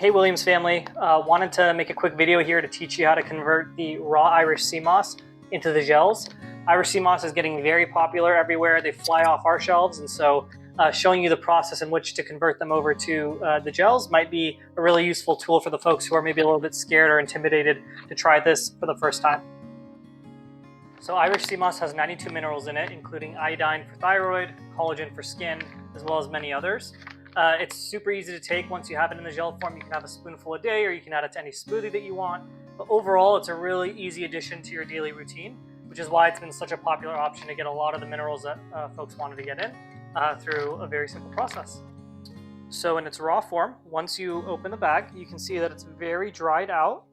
Hey Williams family, wanted to make a quick video here to teach you how to convert the raw Irish sea moss into the gels. Irish sea moss is getting very popular everywhere. They fly off our shelves, and so showing you the process in which to convert them over to the gels might be a really useful tool for the folks who are maybe a little bit scared or intimidated to try this for the first time. So Irish sea moss has 92 minerals in it, including iodine for thyroid, collagen for skin, as well as many others. It's super easy to take once you have it in the gel form. You can have a spoonful a day, or you can add it to any smoothie that you want. But overall, it's a really easy addition to your daily routine, which is why it's been such a popular option to get a lot of the minerals that folks wanted to get in through a very simple process. So in its raw form, once you open the bag, you can see that it's very dried out.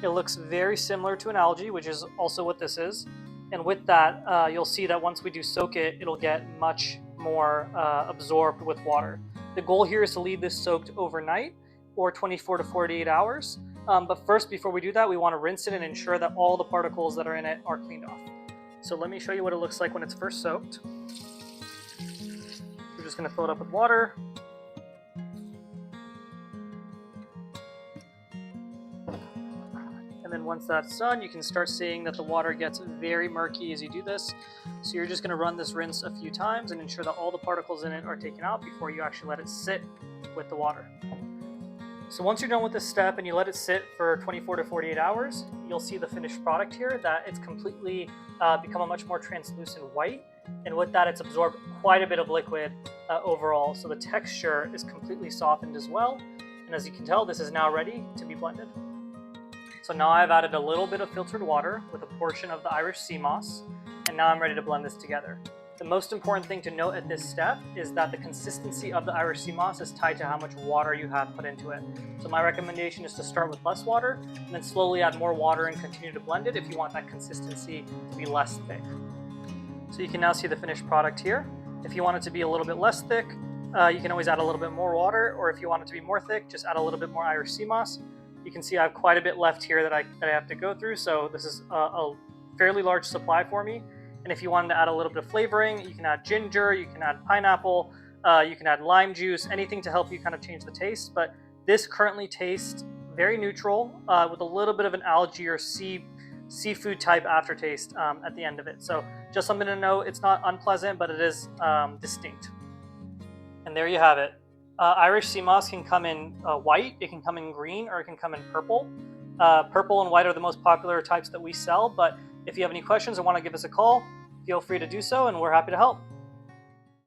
It looks very similar to an algae, which is also what this is. And with that, you'll see that once we do soak it, it'll get much more absorbed with water. The goal here is to leave this soaked overnight or 24 to 48 hours. But first, before we do that, we want to rinse it and ensure that all the particles that are in it are cleaned off. So let me show you what it looks like when it's first soaked. We're just going to fill it up with water. And then once that's done, you can start seeing that the water gets very murky as you do this. So you're just going to run this rinse a few times and ensure that all the particles in it are taken out before you actually let it sit with the water. So once you're done with this step and you let it sit for 24 to 48 hours, you'll see the finished product here that it's completely become a much more translucent white. And with that, it's absorbed quite a bit of liquid overall. So the texture is completely softened as well. And as you can tell, this is now ready to be blended. So now I've added a little bit of filtered water with a portion of the Irish sea moss, and now I'm ready to blend this together. The most important thing to note at this step is that the consistency of the Irish sea moss is tied to how much water you have put into it. So my recommendation is to start with less water and then slowly add more water and continue to blend it if you want that consistency to be less thick. So you can now see the finished product here. If you want it to be a little bit less thick, you can always add a little bit more water, or if you want it to be more thick, just add a little bit more Irish sea moss. You can see I have quite a bit left here that I have to go through, so this is a fairly large supply for me. And if you wanted to add a little bit of flavoring, you can add ginger, you can add pineapple, you can add lime juice, anything to help you kind of change the taste. But this currently tastes very neutral with a little bit of an algae or seafood type aftertaste at the end of it. So just something to know, it's not unpleasant, but it is distinct. And there you have it. Irish sea moss can come in white, it can come in green, or it can come in purple. Purple and white are the most popular types that we sell, but if you have any questions or want to give us a call, feel free to do so, and we're happy to help.